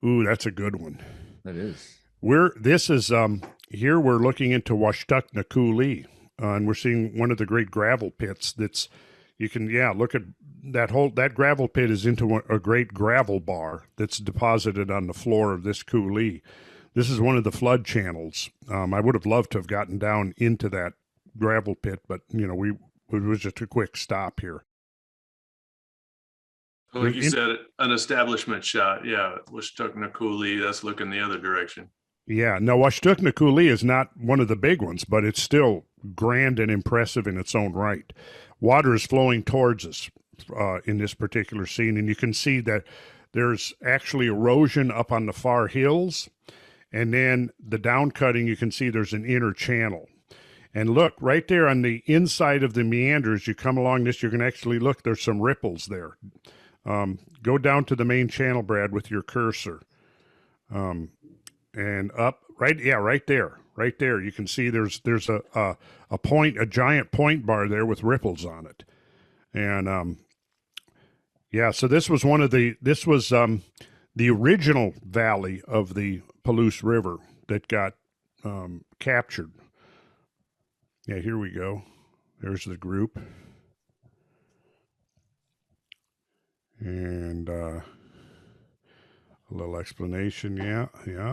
Ooh, that's a good one. That is. Here we're looking into Washtuna Coulee, and we're seeing one of the great gravel pits look at that gravel pit is into a great gravel bar that's deposited on the floor of this coulee. This is one of the flood channels. I would have loved to have gotten down into that gravel pit, but it was just a quick stop here. Like you said, an establishment shot. Yeah, Washtuna Coulee, that's looking the other direction. Yeah, no, Washtuna Coulee is not one of the big ones, but it's still grand and impressive in its own right. Water is flowing towards us in this particular scene, and you can see that there's actually erosion up on the far hills, and then the downcutting, you can see there's an inner channel. And look, right there on the inside of the meanders, you come along this, you can actually look, there's some ripples there. Go down to the main channel, Brad, with your cursor. And up, right there. Right there, you can see there's a giant point bar there with ripples on it. And so this was the original valley of the Palouse River that got captured. Yeah, here we go. There's the group. And a little explanation, yeah.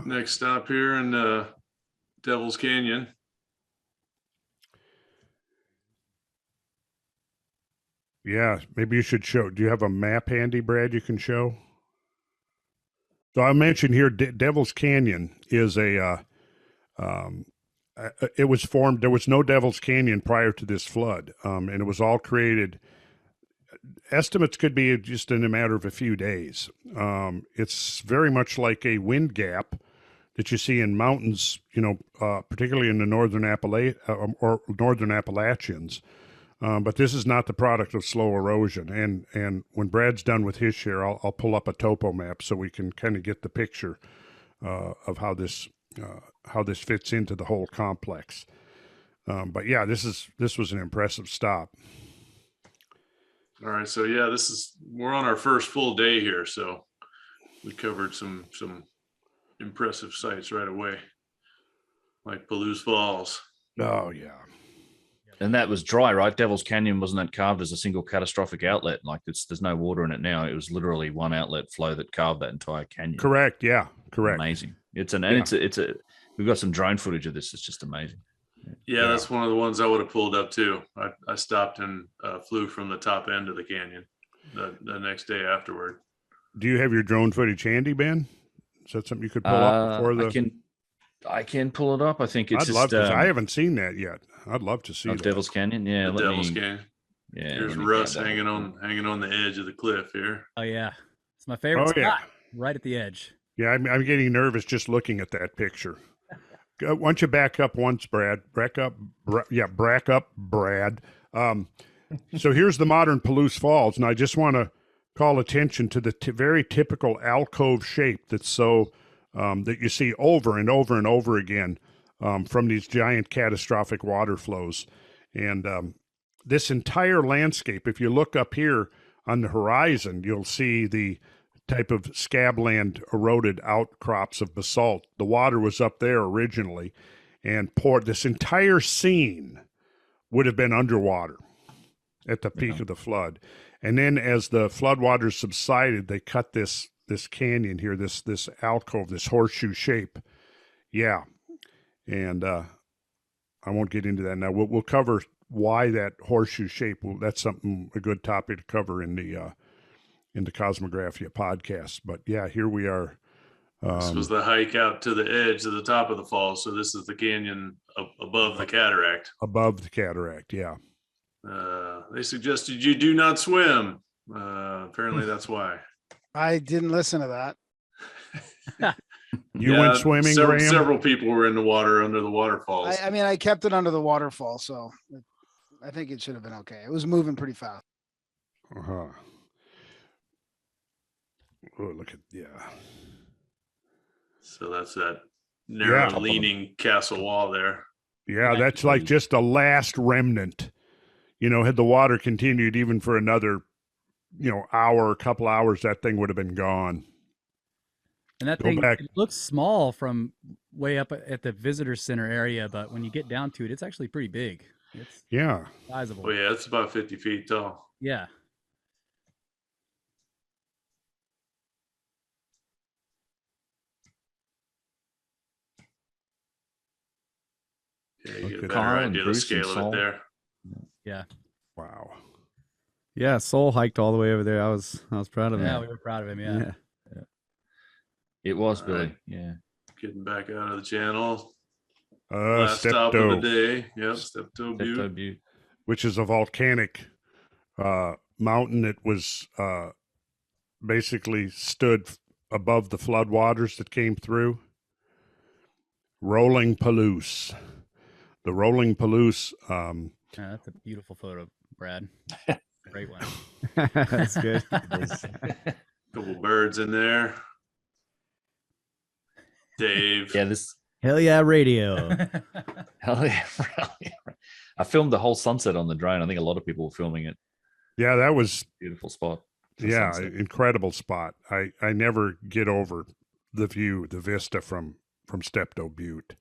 Next stop here in Devil's Canyon. Yeah, maybe you should show. Do you have a map handy, Brad, you can show? So I mentioned here, Devil's Canyon is it was formed, there was no Devil's Canyon prior to this flood, and it was all created. Estimates could be just in a matter of a few days. It's very much like a wind gap that you see in mountains, particularly in the northern Appalachians. But this is not the product of slow erosion. And when Brad's done with his share, I'll pull up a topo map so we can kind of get the picture of how this fits into the whole complex. But yeah, this was an impressive stop. All right, so yeah, we're on our first full day here, so we covered some impressive sites right away, like Palouse Falls. Oh yeah. And that was dry, right? Devil's Canyon, wasn't that carved as a single catastrophic outlet? Like there's no water in it now. It was literally one outlet flow that carved that entire canyon. Correct. Yeah. Correct. Amazing. We've got some drone footage of this. It's just amazing. Yeah, that's one of the ones I would have pulled up too. I stopped and flew from the top end of the canyon the next day afterward. Do you have your drone footage handy, Ben? Is that something you could pull up before the? I can pull it up. I think it's. I'd love to. I haven't seen that yet. I'd love to see that. Devil's Canyon. Yeah, Devil's Canyon. Yeah, here's Russ hanging on the edge of the cliff here. Oh yeah, it's my favorite spot, right at the edge. Yeah, I'm getting nervous just looking at that picture. Why don't you back up once, Brad? Back up, Brad. So here's the modern Palouse Falls, and I just want to call attention to the very typical alcove shape that's so that you see over and over and over again from these giant catastrophic water flows. And this entire landscape, if you look up here on the horizon, you'll see the type of scabland eroded outcrops of basalt. The water was up there originally and poured. This entire scene would have been underwater at the peak of the flood. And then as the floodwaters subsided, they cut this canyon here, this alcove, this horseshoe shape. Yeah. And I won't get into that now. We'll cover why that horseshoe shape. That's a good topic to cover in the Cosmographia podcast. But yeah, here we are. This was the hike out to the edge of the top of the falls. So this is the canyon above the cataract. Above the cataract, yeah. They suggested you do not swim. Apparently that's why. I didn't listen to that. You went swimming, Graham? Several people were in the water under the waterfalls. I mean, I kept it under the waterfall, so I think it should have been okay. It was moving pretty fast. Uh-huh. Oh, look at, So that's that narrow leaning castle wall there. Yeah, that's like just the last remnant. Had the water continued even for another, hour, a couple hours, that thing would have been gone. And that Go thing back. it looks small from way up at the visitor center area, but when you get down to it, it's actually pretty big. It's Yeah. sizable. Oh yeah, it's about 50 feet tall. Yeah. Yeah, you Look get a at better Kyle and idea of the Bruce and scale of it Sol. there. Yeah. Wow. Yeah, Soul hiked all the way over there. I was proud of Yeah, him. we were proud of him. Yeah. It was All Billy. right. Yeah. Getting back out of the channel. Last stop Steptoe, of the day. Yep, Steptoe Butte. Steptoe Butte. which is a volcanic mountain that was basically stood above the floodwaters that came through. Rolling Palouse. The Rolling Palouse. Yeah, that's a beautiful photo, Brad. Great one. That's good. Couple birds in there. Dave. Yeah, this Hell yeah, radio. hell yeah. I filmed the whole sunset on the drone. I think a lot of people were filming it. Yeah, that was Beautiful spot. for yeah, sunset. incredible spot. I never get over the view, the vista from Steptoe Butte.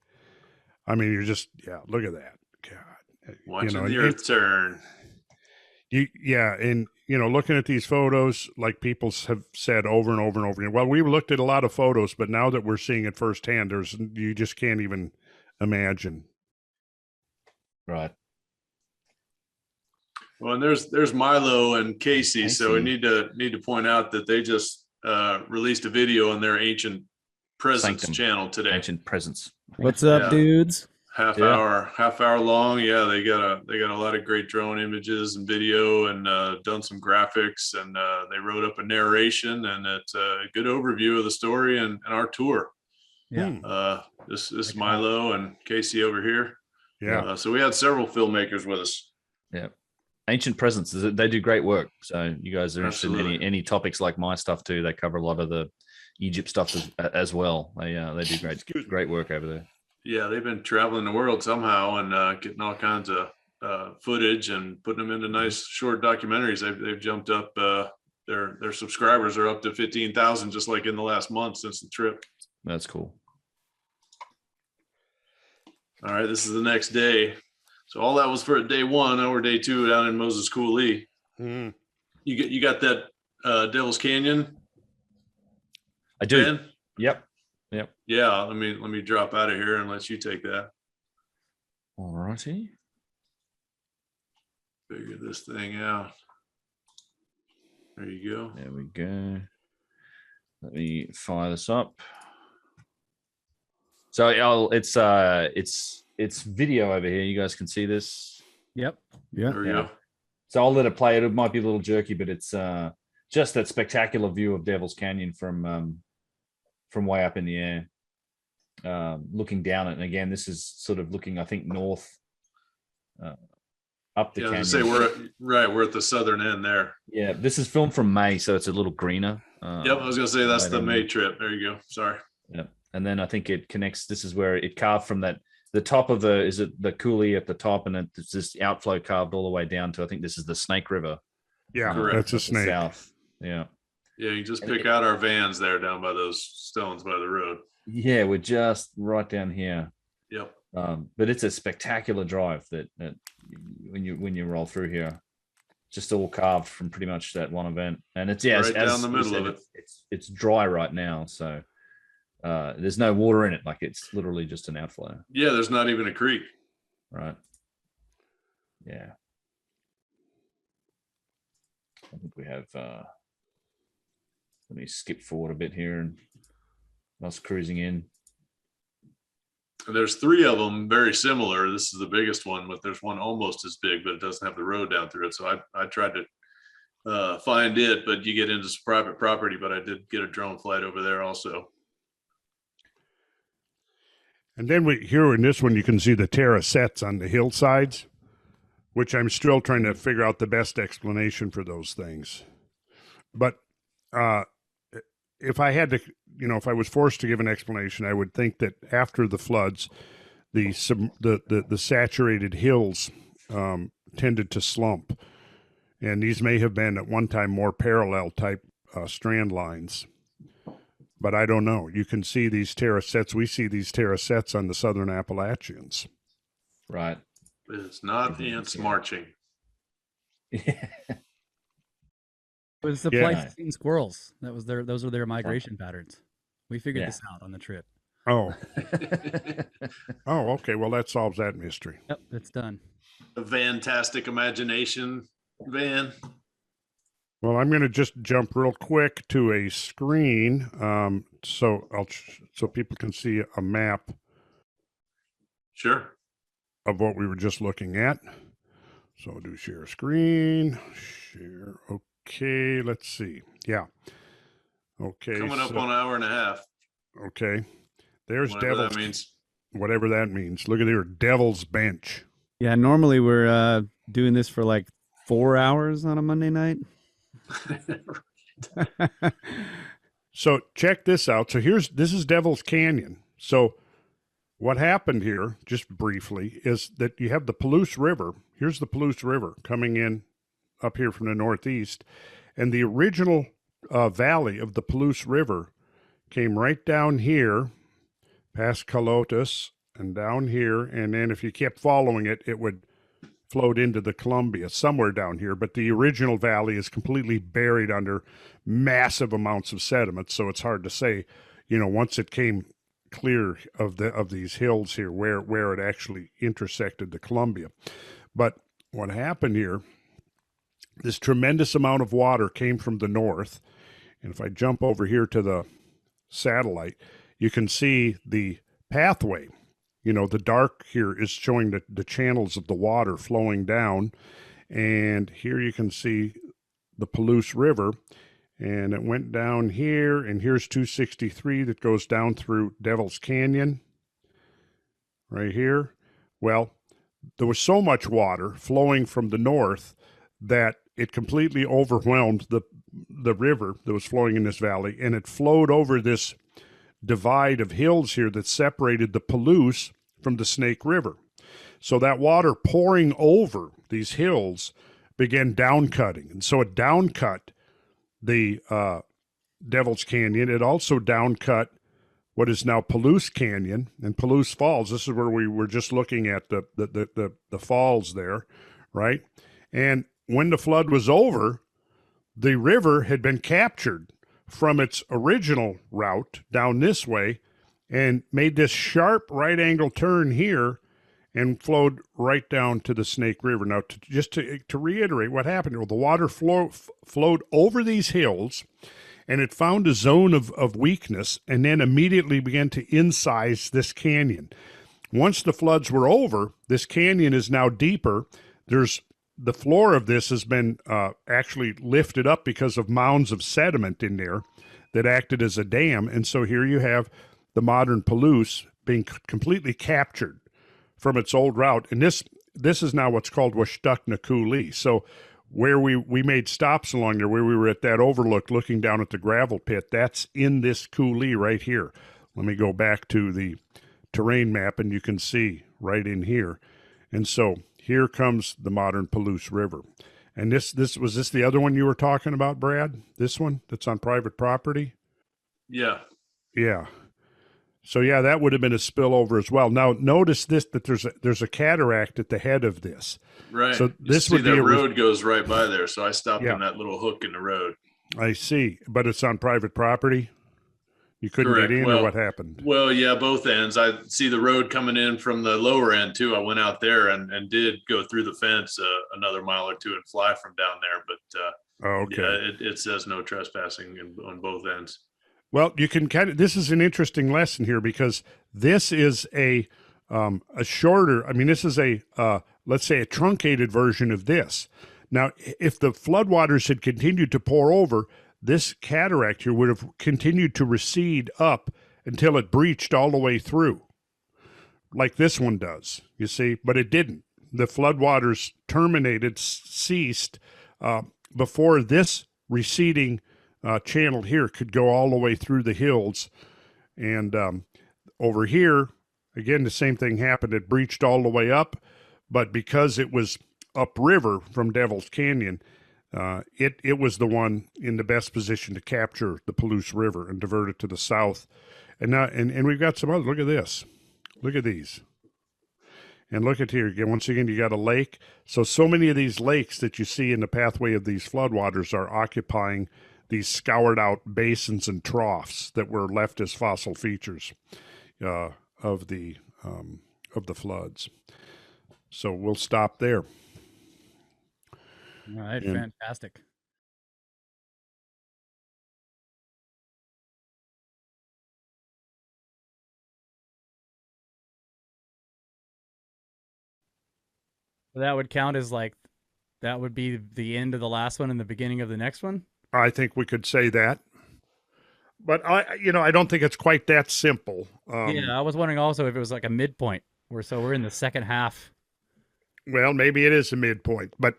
I mean, you're just look at that. God, Watching and the earth turn. and looking at these photos, like people have said over and over and over again. Well, we've looked at a lot of photos, but now that we're seeing it firsthand, you just can't even imagine. Right. Well, and there's Milo and Casey. So we Casey. need to point out that they just released a video on their Ancient Presence Sanctum. channel today. Ancient presence. What's up, Yeah. dudes? Half Yeah. hour long. Yeah, they got a lot of great drone images and video, and done some graphics, and they wrote up a narration, and it's a good overview of the story and our tour. Yeah. This is Milo and Casey over here. Yeah. So we had several filmmakers with us. Yeah. Ancient presence. They do great work. So you guys are interested in Absolutely. any topics like my stuff too. They cover a lot of the Egypt stuff as well. They do great work over there. Yeah, they've been traveling the world somehow and getting all kinds of footage and putting them into nice short documentaries. They've jumped up. Their subscribers are up to 15,000 just like in the last month since the trip. That's cool. All right, this is the next day. So all that was for day one. Now we're day two down in Moses Coulee. Mm. You got that Devil's Canyon? I do. Ben? Yep. Yeah. Let me drop out of here and let you take that. All righty. Figure this thing out. There you go. There we go. Let me fire this up. So it's video over here. You guys can see this. Yep. Yeah. There we Yeah. go. So I'll let it play. It might be a little jerky, but it's just that spectacular view of Devil's Canyon from way up in the air, looking down it. And again, this is sort of looking, I think, north, up the Yeah, I canyon. was gonna say we're at the southern end there. Yeah, this is filmed from May, so it's a little greener. Yep, I was gonna say that's right the on May there. trip. There you go. Sorry. Yeah, and then I think it connects. This is where it carved from the top of the Coulee at the top, and it's this outflow carved all the way down to, I think this is the Snake River. Yeah, Correct. that's a at the snake. South. Yeah. Yeah, you just pick out our vans there down by those stones by the road. Yeah, we're just right down here. Yep. But it's a spectacular drive that when you roll through here, just all carved from pretty much that one event. And it's Right as down the we middle said, of it. It's dry right now, so there's no water in it. Like, it's literally just an outflow, Yeah, there's not even a creek. right? Yeah. I think we have let me skip forward a bit here and us cruising in. And there's three of them very similar. This is the biggest one, but there's one almost as big, but it doesn't have the road down through it. So I tried to find it, but you get into some private property, but I did get a drone flight over there also. And then here in this one, you can see the terracets on the hillsides, which I'm still trying to figure out the best explanation for those things. But if I had to, if I was forced to give an explanation, I would think that after the floods, the saturated hills tended to slump, and these may have been at one time more parallel type strand lines. but I don't know. You can see these terracets. We see these terracets on the southern Appalachians. Right. It's not ants marching. Yeah. It was the Yeah. Pleistocene squirrels. Those were their migration patterns. We figured Yeah. this out on the trip. Oh, oh, okay. Well, that solves that mystery. Yep, it's done. A fantastic imagination, Van. Well, I'm going to just jump real quick to a screen, so people can see a map Sure. of what we were just looking at. So I'll do share screen, share. Okay, let's see. Yeah. Okay. Coming up on an hour and a half. Okay. There's Whatever Devil's. that means. Whatever that means. Look at there, Devil's Bench. Yeah, normally we're doing this for like 4 hours on a Monday night. So check this out. So this is Devil's Canyon. So what happened here, just briefly, is that you have the Palouse River. Here's the Palouse River coming in up here from the northeast. And the original valley of the Palouse River came right down here, past Calotas, and down here. And then if you kept following it, it would float into the Columbia, somewhere down here. But the original valley is completely buried under massive amounts of sediment. So it's hard to say, once it came clear of these hills here, where it actually intersected the Columbia. But what happened here, this tremendous amount of water came from the north. And if I jump over here to the satellite, you can see the pathway. The dark here is showing the channels of the water flowing down. And here you can see the Palouse River. And it went down here, and here's 263 that goes down through Devil's Canyon right here. Well, there was so much water flowing from the north that it completely overwhelmed the river that was flowing in this valley, and it flowed over this divide of hills here that separated the Palouse from the Snake River. So that water pouring over these hills began downcutting, and so it downcut the Devil's Canyon. It also downcut what is now Palouse Canyon and Palouse Falls. This is where we were just looking at the falls there, right? And when the flood was over, the river had been captured from its original route down this way and made this sharp right angle turn here and flowed right down to the Snake River. Now, to reiterate what happened, well, the water flowed over these hills, and it found a zone of weakness, and then immediately began to incise this canyon. Once the floods were over, this canyon is now deeper. The floor of this has been actually lifted up because of mounds of sediment in there that acted as a dam, and so here you have the modern Palouse being completely captured from its old route. And this is now what's called Washtuna Coulee. So where we made stops along there, where we were at that overlook looking down at the gravel pit, that's in this coulee right here. Let me go back to the terrain map, and you can see right in here. And so here comes the modern Palouse River. And was this the other one you were talking about, Brad? This one that's on private property? Yeah. Yeah. So yeah, that would have been a spillover as well. Now notice this, that there's a cataract at the head of this. Right. So this would would be the road goes right by there. So I stopped Yeah. in that little hook in the road. I see, but it's on private property. You couldn't Correct. get in, or what happened? Well, yeah, both ends. I see the road coming in from the lower end too. I went out there and did go through the fence another mile or two and fly from down there. But Okay. yeah, it says no trespassing on both ends. Well, you can this is an interesting lesson here, because this is a shorter, this is let's say a truncated version of this. Now, if the floodwaters had continued to pour over, this cataract here would have continued to recede up until it breached all the way through, like this one does, you see, but it didn't. The floodwaters ceased before this receding channel here could go all the way through the hills. And over here, again, the same thing happened. It breached all the way up, but because it was upriver from Devil's Canyon, It was the one in the best position to capture the Palouse River and divert it to the south. And now, and we've got some other. Look at this. Look at these. And look at here again. Once again, you got a lake. So many of these lakes that you see in the pathway of these floodwaters are occupying these scoured out basins and troughs that were left as fossil features of the floods. So we'll stop there. All right, And- fantastic. So that would count as like, that would be the end of the last one and the beginning of the next one? I think we could say that. But I don't think it's quite that simple. Yeah, I was wondering also if it was like a midpoint. We're in the second half. Well, maybe it is a midpoint, but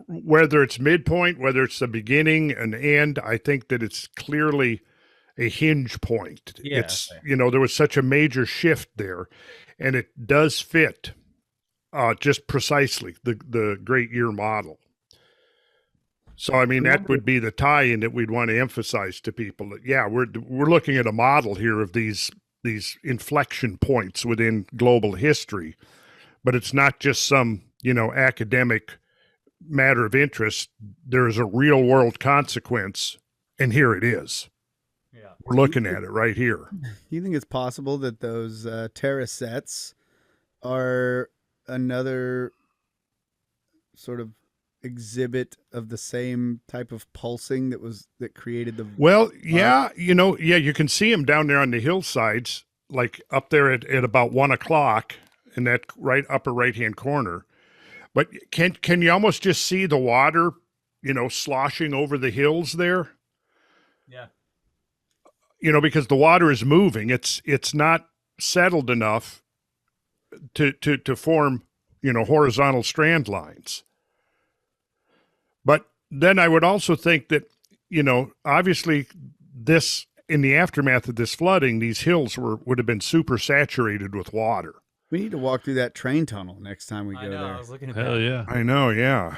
whether it's midpoint, whether it's the beginning and end, I think that it's clearly a hinge point. Yeah, It's, okay. there was such a major shift there, and it does fit just precisely the Great Year model. So, I mean, that would be the tie-in that we'd want to emphasize to people that, yeah, we're looking at a model here of these inflection points within global history, but it's not just some, academic matter of interest. There is a real world consequence, and here it is. Yeah. We're looking at it right here. You think it's possible that those Terra sets are another sort of exhibit of the same type of pulsing that created the Well, yeah, you can see them down there on the hillsides, like up there at about 1 o'clock in that right upper right-hand corner. But can you almost just see the water, sloshing over the hills there? Yeah. Because the water is moving. It's not settled enough to form, horizontal strand lines. But then I would also think that, obviously this, in the aftermath of this flooding, these hills would have been super saturated with water. We need to walk through that train tunnel next time we I go know, there. I was looking at Hell that. yeah. I know, yeah.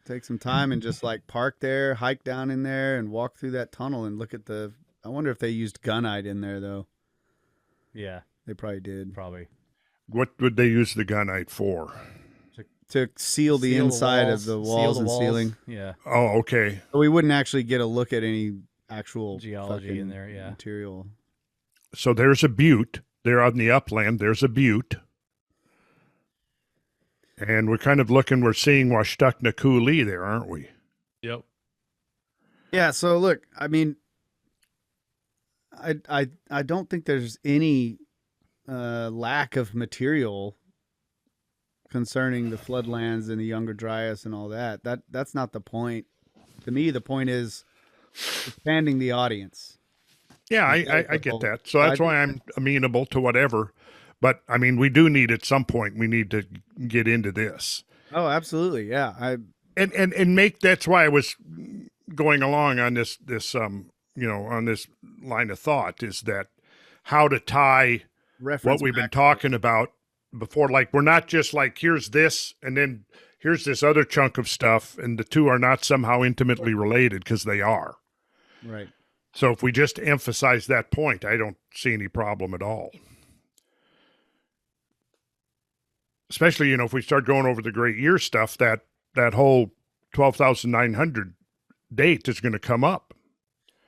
Take some time and just like park there, hike down in there, and walk through that tunnel and look at the. I wonder if they used gunite in there though. Yeah, They probably did probably. What would they use the gunite for? to seal the Seal inside walls, of the seal walls the and walls. ceiling. Yeah, Oh, okay. But we wouldn't actually get a look at any actual Geology fucking in there, yeah. material. So there's a butte there on the upland. There's a butte. And we're kind of we're seeing Washtuckna Coulee there, aren't we? Yep. Yeah. So look, I mean, I don't think there's any lack of material concerning the floodlands and the younger Dryas and all that. That's not the point. To me, the point is expanding the audience. Yeah, I get that. So that's why I'm amenable to whatever. But I mean, we do need at some point, we need to get into this. Oh, absolutely. Yeah. And make, that's why I was going along on this on this line of thought, is that how to tie Reference what we've been back- talking about before. Like, we're not just like, here's this, and then here's this other chunk of stuff, and the two are not somehow intimately related, because they are. Right. So if we just emphasize that point, I don't see any problem at all. Especially, if we start going over the Great Year stuff, that whole 12,900 date is going to come up.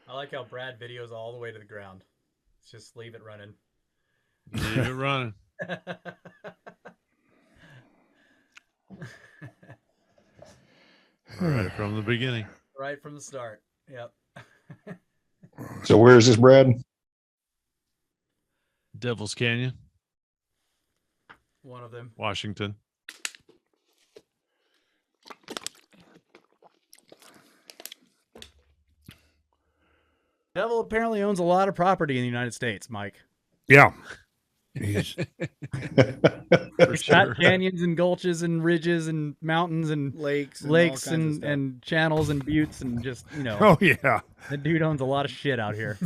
I like how Brad videos all the way to the ground. Let's just leave it running. Leave it running. Right from the beginning. Right from the start. Yep. So where is this, Brad? Devil's Canyon, One of them. Washington. Devil apparently owns a lot of property in the United States, Mike. Yeah. He's- For He's sure. got canyons and gulches and ridges and mountains and Lakes and all lakes kinds of stuff. and channels and buttes and just, oh, yeah. the dude owns a lot of shit out here.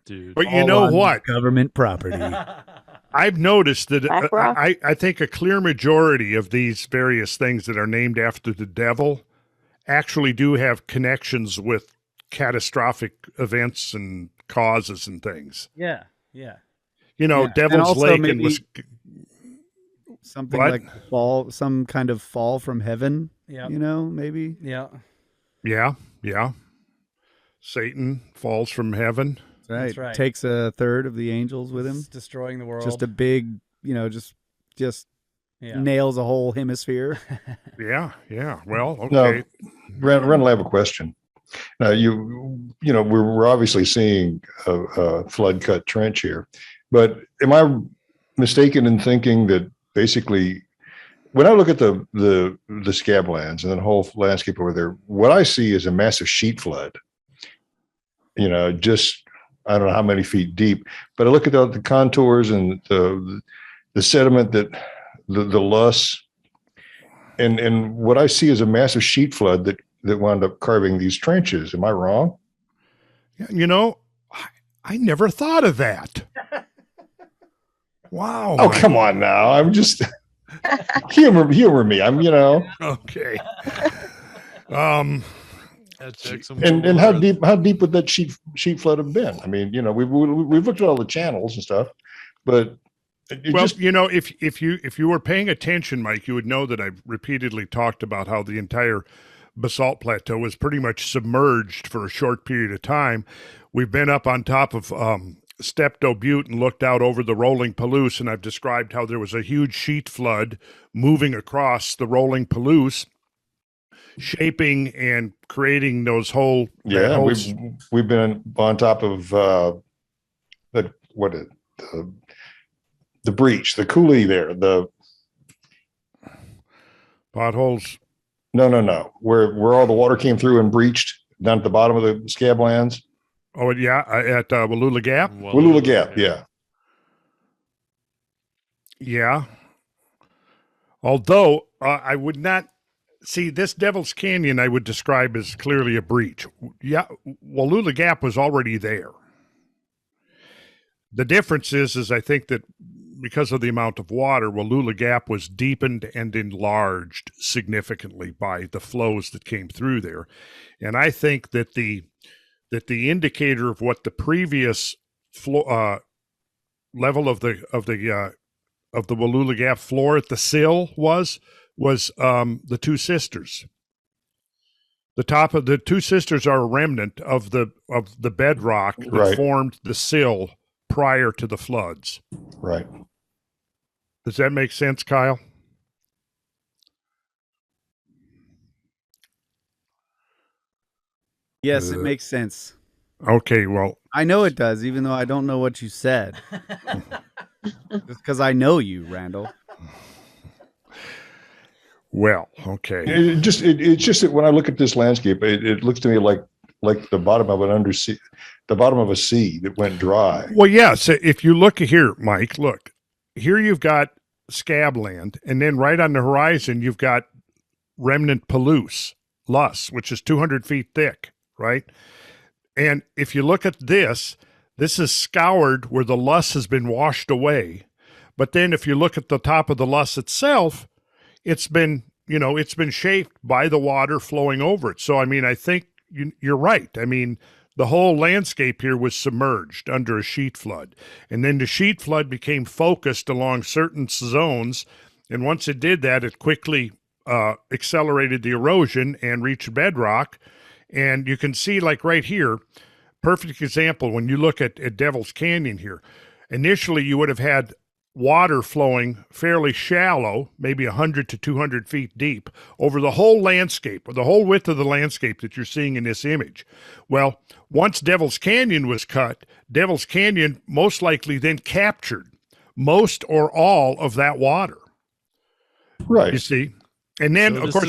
Dude. But you know what? Government property. I've noticed that Black rock? I think a clear majority of these various things that are named after the devil actually do have connections with catastrophic events and causes and things. Yeah, yeah. You know, Yeah, and Devil's also Lake maybe and something What? like fall, some kind of fall from heaven. Yeah. You know, maybe. Yeah. yeah. Satan falls from heaven. That's right. right. Takes a third of the angels with him. It's destroying the world. Just a big, just yeah. nails a whole hemisphere. Yeah. Well, Now, okay. Randall, I have a question. Now, we're obviously seeing a flood cut trench here, but am I mistaken in thinking that basically, when I look at the Scablands and the whole landscape over there, what I see is a massive sheet flood. Just I don't know how many feet deep, but I look at the contours and the sediment that the loess, and what I see is a massive sheet flood that wound up carving these trenches. Am I wrong? I never thought of that. Wow. Oh, come on now. I'm just humor me. Okay. And how deep would that sheet flood have been? I mean, we've looked at all the channels and stuff, but if you were paying attention, Mike, you would know that I've repeatedly talked about how the entire basalt plateau was pretty much submerged for a short period of time. We've been up on top of Steptoe Butte and looked out over the rolling Palouse, and I've described how there was a huge sheet flood moving across the rolling Palouse, shaping and creating those whole we've been on top of the breach, the Coulee there, the potholes. No, where all the water came through and breached down at the bottom of the Scablands. Oh yeah, at Wallula Gap. Wallula Gap, yeah. Although I would not see this Devil's Canyon, I would describe as clearly a breach. Yeah, Wallula Gap was already there. The difference is I think that because of the amount of water, Wallula Gap was deepened and enlarged significantly by the flows that came through there. And I think that the indicator of what the previous level of the Wallula Gap floor at the sill was the Two Sisters. The top of the Two Sisters are a remnant of the bedrock that formed the sill prior to the floods. Right. Does that make sense, Kyle? Yes, it makes sense. Okay, well, I know it does, even though I don't know what you said. Just because I know you, Randall. Well, okay. It's just that when I look at this landscape, it looks to me like the bottom of the bottom of a sea that went dry. Well, yeah. So if you look here, Mike, look here, you've got Scabland, and then right on the horizon, you've got remnant Palouse, loess, which is 200 feet thick, right? And if you look at this is scoured where the loess has been washed away. But then if you look at the top of the loess itself, it's been shaped by the water flowing over it. So, I mean, I think you're right. I mean, the whole landscape here was submerged under a sheet flood. And then the sheet flood became focused along certain zones. And once it did that, it quickly accelerated the erosion and reached bedrock. And you can see, like right here, perfect example, when you look at Devil's Canyon here, initially you would have had water flowing fairly shallow, maybe 100 to 200 feet deep, over the whole landscape, or the whole width of the landscape that you're seeing in this image. Well, once Devil's Canyon was cut, Devil's Canyon most likely then captured most or all of that water. Right. You see? And then, So of course,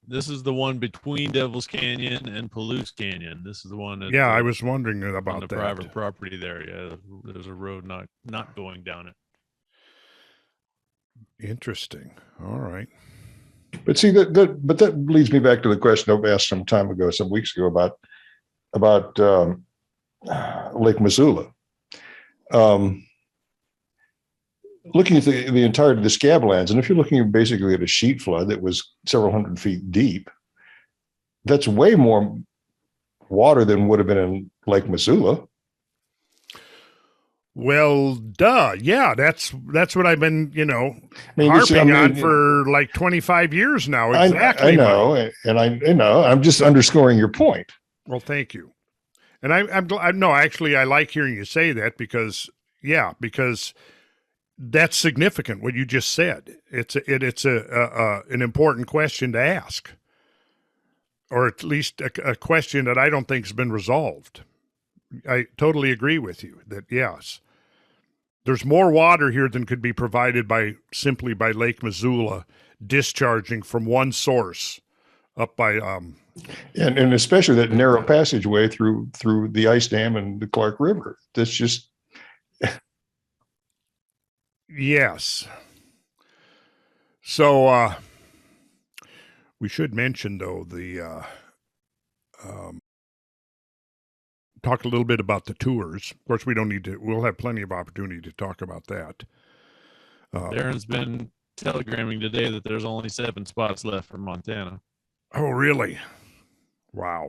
this is the one between Devil's Canyon and Palouse Canyon. This is the one that, I was wondering about on the that. private property there. Yeah, there's a road not going down it. Interesting. All right. But see that leads me back to the question I asked some weeks ago about Lake Missoula. looking at the entirety of the Scablands, and if you're looking basically at a sheet flood that was several hundred feet deep, that's way more water than would have been in Lake Missoula. Well, duh. Yeah, that's what I've been, But harping on for like 25 years now. Exactly. I know, and I know. I'm just underscoring your point. Well, thank you. And I'm glad. No, actually, I like hearing you say that because that's significant. What you just said. It's an important question to ask, or at least a question that I don't think has been resolved. I totally agree with you that yes, there's more water here than could be provided simply by Lake Missoula discharging from one source up by and especially that narrow passageway through the ice dam and the Clark River. That's just yes. So we should mention though the talk a little bit about the tours. Of course, we don't need to. We'll have plenty of opportunity to talk about that. Darren's been telegramming today that there's only 7 spots left for Montana. Oh, really? Wow.